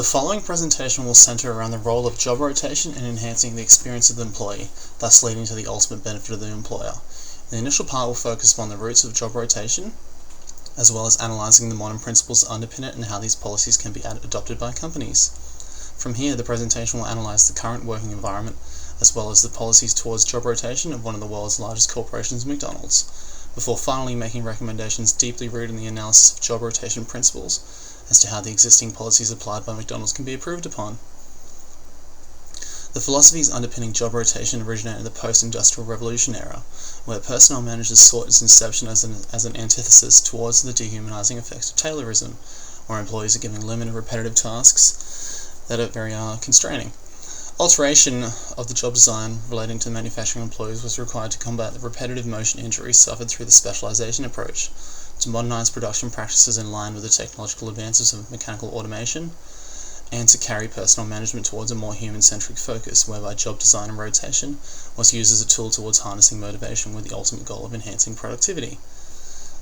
The following presentation will center around the role of job rotation in enhancing the experience of the employee, thus leading to the ultimate benefit of the employer. The initial part will focus upon the roots of job rotation, as well as analysing the modern principles that underpin it and how these policies can be adopted by companies. From here, the presentation will analyse the current working environment, as well as the policies towards job rotation of one of the world's largest corporations, McDonald's, before finally making recommendations deeply rooted in the analysis of job rotation principles as to how the existing policies applied by McDonald's can be improved upon. The philosophies underpinning job rotation originate in the post-industrial revolution era, where personnel managers sought its inception as an antithesis towards the dehumanizing effects of Taylorism, where employees are given limited repetitive tasks that are very constraining. Alteration of the job design relating to manufacturing employees was required to combat the repetitive motion injuries suffered through the specialization approach, to modernize production practices in line with the technological advances of mechanical automation, and to carry personnel management towards a more human-centric focus, whereby job design and rotation was used as a tool towards harnessing motivation with the ultimate goal of enhancing productivity.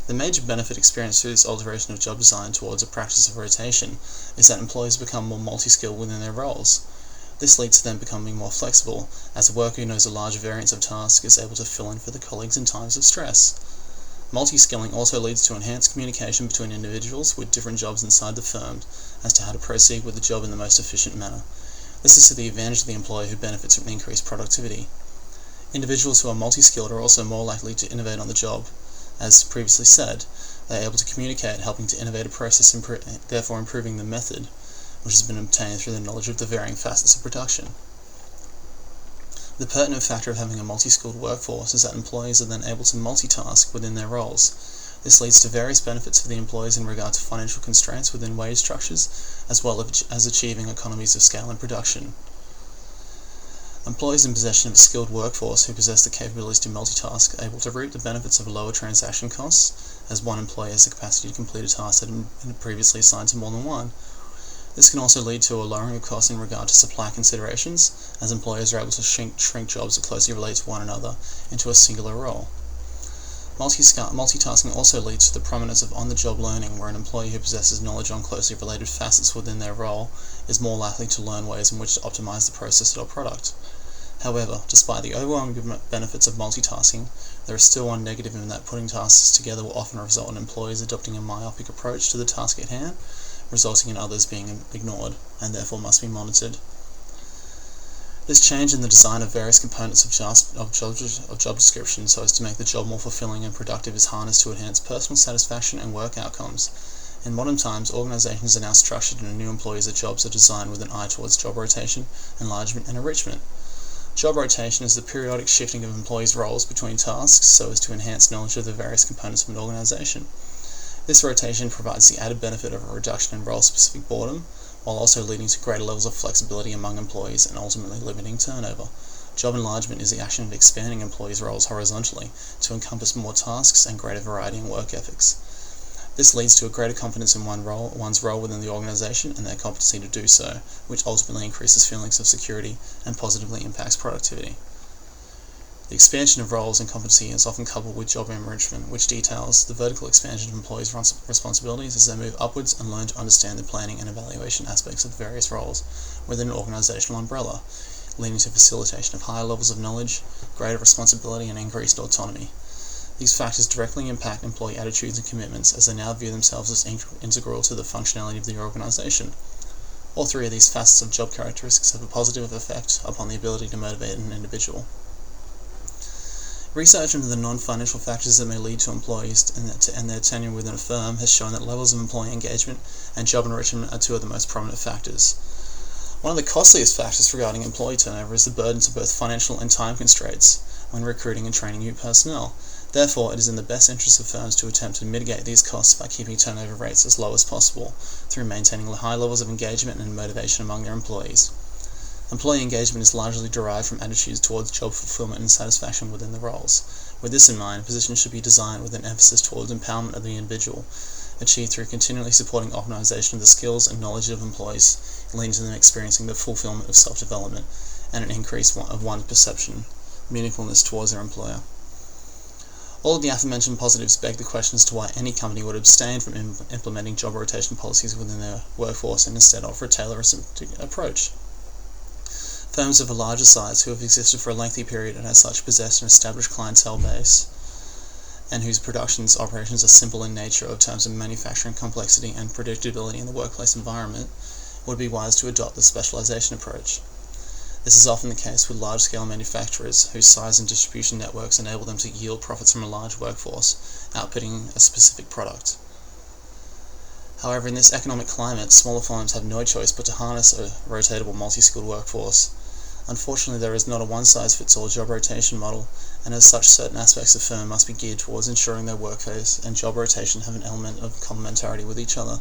The major benefit experienced through this alteration of job design towards a practice of rotation is that employees become more multi-skilled within their roles. This leads to them becoming more flexible, as a worker who knows a large variance of tasks is able to fill in for the colleagues in times of stress. Multi-skilling also leads to enhanced communication between individuals with different jobs inside the firm as to how to proceed with the job in the most efficient manner. This is to the advantage of the employee, who benefits from increased productivity. Individuals who are multi-skilled are also more likely to innovate on the job. As previously said, they are able to communicate, helping to innovate a process, therefore improving the method, which has been obtained through the knowledge of the varying facets of production. The pertinent factor of having a multi-skilled workforce is that employees are then able to multitask within their roles. This leads to various benefits for the employees in regard to financial constraints within wage structures, as well as achieving economies of scale in production. Employees in possession of a skilled workforce who possess the capabilities to multitask are able to reap the benefits of lower transaction costs, as one employee has the capacity to complete a task that had been previously assigned to more than one. This can also lead to a lowering of costs in regard to supply considerations, as employers are able to shrink jobs that closely relate to one another into a singular role. Multitasking also leads to the prominence of on-the-job learning, where an employee who possesses knowledge on closely related facets within their role is more likely to learn ways in which to optimize the process or product. However, despite the overwhelming benefits of multitasking, there is still one negative in that putting tasks together will often result in employees adopting a myopic approach to the task at hand, resulting in others being ignored, and therefore must be monitored. This change in the design of various components of job description so as to make the job more fulfilling and productive is harnessed to enhance personal satisfaction and work outcomes. In modern times, organizations are now structured and new employees at jobs are designed with an eye towards job rotation, enlargement, and enrichment. Job rotation is the periodic shifting of employees' roles between tasks so as to enhance knowledge of the various components of an organization. This rotation provides the added benefit of a reduction in role-specific boredom, while also leading to greater levels of flexibility among employees and ultimately limiting turnover. Job enlargement is the action of expanding employees' roles horizontally to encompass more tasks and greater variety in work ethics. This leads to a greater confidence in one's role within the organization and their competency to do so, which ultimately increases feelings of security and positively impacts productivity. The expansion of roles and competency is often coupled with job enrichment, which details the vertical expansion of employees' responsibilities as they move upwards and learn to understand the planning and evaluation aspects of various roles within an organizational umbrella, leading to facilitation of higher levels of knowledge, greater responsibility, and increased autonomy. These factors directly impact employee attitudes and commitments, as they now view themselves as integral to the functionality of the organization. All three of these facets of job characteristics have a positive effect upon the ability to motivate an individual. Research into the non-financial factors that may lead to employees and their tenure within a firm has shown that levels of employee engagement and job enrichment are two of the most prominent factors. One of the costliest factors regarding employee turnover is the burdens of both financial and time constraints when recruiting and training new personnel. Therefore, it is in the best interest of firms to attempt to mitigate these costs by keeping turnover rates as low as possible through maintaining high levels of engagement and motivation among their employees. Employee engagement is largely derived from attitudes towards job fulfillment and satisfaction within the roles. With this in mind, positions should be designed with an emphasis towards empowerment of the individual, achieved through continually supporting optimization of the skills and knowledge of employees, leading to them experiencing the fulfillment of self-development and an increase of one's perception, meaningfulness towards their employer. All of the aforementioned positives beg the question as to why any company would abstain from implementing job rotation policies within their workforce and instead offer a tailoristic approach. Firms of a larger size who have existed for a lengthy period and as such possess an established clientele base, and whose operations are simple in nature in terms of manufacturing complexity and predictability in the workplace environment, would be wise to adopt the specialization approach. This is often the case with large-scale manufacturers whose size and distribution networks enable them to yield profits from a large workforce, outputting a specific product. However, in this economic climate, smaller firms have no choice but to harness a rotatable multi-skilled workforce. Unfortunately, there is not a one-size-fits-all job rotation model, and as such, certain aspects of the firm must be geared towards ensuring their workforce and job rotation have an element of complementarity with each other.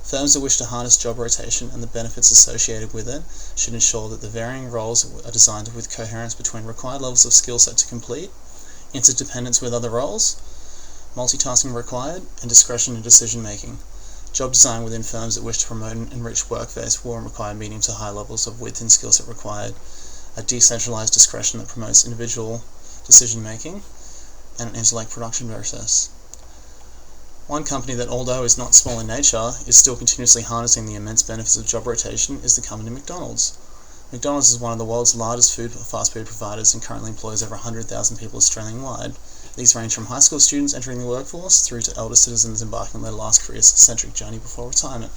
Firms that wish to harness job rotation and the benefits associated with it should ensure that the varying roles are designed with coherence between required levels of skill set to complete, interdependence with other roles, multitasking required, and discretion in decision making. Job design within firms that wish to promote and enrich workplace will require medium to high levels of width and skill set required, a decentralized discretion that promotes individual decision making, and an intellect production process. One company that, although is not small in nature, is still continuously harnessing the immense benefits of job rotation is the company McDonald's. McDonald's is one of the world's largest fast food providers and currently employs over 100,000 people Australian-wide. These range from high school students entering the workforce through to elder citizens embarking on their last career-centric journey before retirement.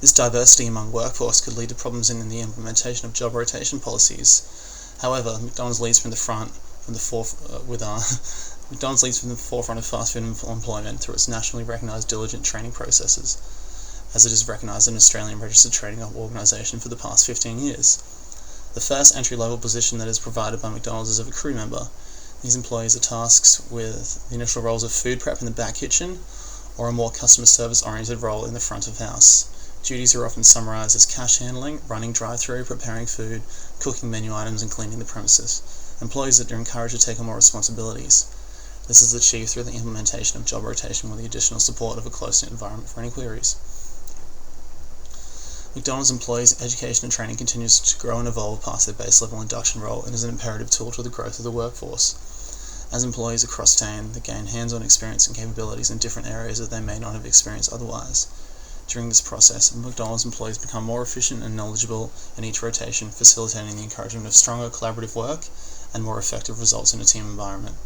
This diversity among workforce could lead to problems in the implementation of job rotation policies. However, McDonald's leads from the forefront of fast food employment through its nationally recognised diligent training processes, as it is recognised as an Australian registered training organisation for the past 15 years. The first entry-level position that is provided by McDonald's is of a crew member. These employees are tasked with the initial roles of food prep in the back kitchen, or a more customer service-oriented role in the front of house. Duties are often summarised as cash handling, running drive-through, preparing food, cooking menu items, and cleaning the premises. Employees are encouraged to take on more responsibilities. This is achieved through the implementation of job rotation with the additional support of a close-knit environment for any queries. McDonald's employees' education and training continues to grow and evolve past their base level induction role and is an imperative tool to the growth of the workforce. As employees are cross-trained, they gain hands-on experience and capabilities in different areas that they may not have experienced otherwise. During this process, McDonald's employees become more efficient and knowledgeable in each rotation, facilitating the encouragement of stronger collaborative work and more effective results in a team environment.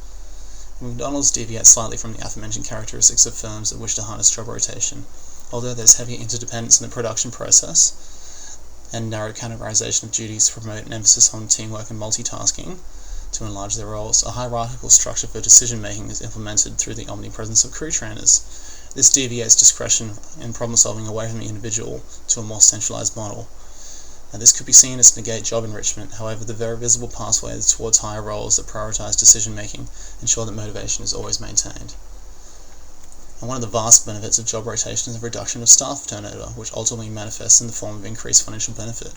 McDonald's deviates slightly from the aforementioned characteristics of firms that wish to harness job rotation. Although there's heavy interdependence in the production process and narrow categorization of duties to promote an emphasis on teamwork and multitasking to enlarge their roles, a hierarchical structure for decision-making is implemented through the omnipresence of crew trainers. This deviates discretion in problem-solving away from the individual to a more centralized model. Now, this could be seen as negate job enrichment. However, the very visible pathways towards higher roles that prioritize decision-making ensure that motivation is always maintained. And one of the vast benefits of job rotation is the reduction of staff turnover, which ultimately manifests in the form of increased financial benefit.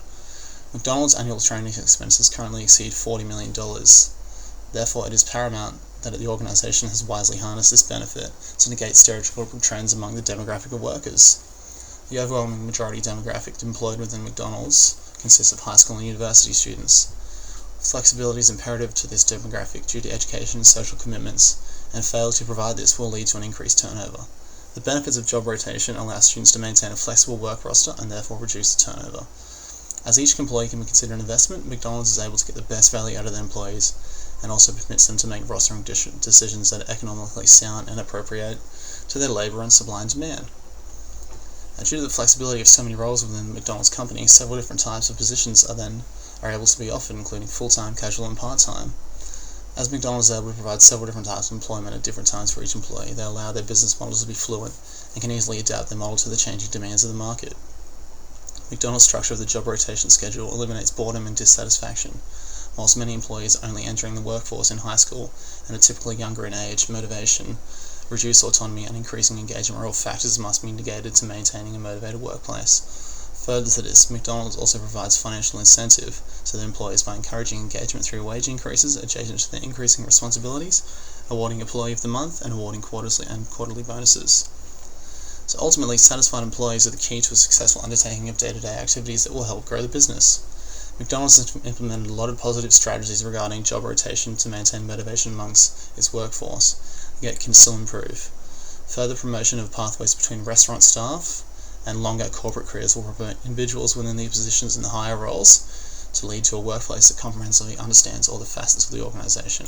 McDonald's annual training expenses currently exceed $40 million. Therefore, it is paramount that the organisation has wisely harnessed this benefit to negate stereotypical trends among the demographic of workers. The overwhelming majority demographic employed within McDonald's consists of high school and university students. Flexibility is imperative to this demographic due to education and social commitments, and failure to provide this will lead to an increased turnover. The benefits of job rotation allow students to maintain a flexible work roster and therefore reduce the turnover. As each employee can be considered an investment, McDonald's is able to get the best value out of their employees and also permits them to make rostering decisions that are economically sound and appropriate to their labour and supply and demand. Due to the flexibility of so many roles within the McDonald's company, several different types of positions are able to be offered, including full-time, casual, and part-time. As McDonald's is able to provide several different types of employment at different times for each employee, they allow their business models to be fluid and can easily adapt their model to the changing demands of the market. McDonald's structure of the job rotation schedule eliminates boredom and dissatisfaction. Whilst many employees are only entering the workforce in high school and are typically younger in age, motivation, reduced autonomy, and increasing engagement are all factors that must be negated to maintaining a motivated workplace. Further to this, McDonald's also provides financial incentive to their employees by encouraging engagement through wage increases adjacent to their increasing responsibilities, awarding Employee of the Month, and awarding quarterly bonuses. So ultimately, satisfied employees are the key to a successful undertaking of day-to-day activities that will help grow the business. McDonald's has implemented a lot of positive strategies regarding job rotation to maintain motivation amongst its workforce, yet can still improve. Further promotion of pathways between restaurant staff and longer corporate careers will promote individuals within these positions in the higher roles to lead to a workplace that comprehensively understands all the facets of the organisation.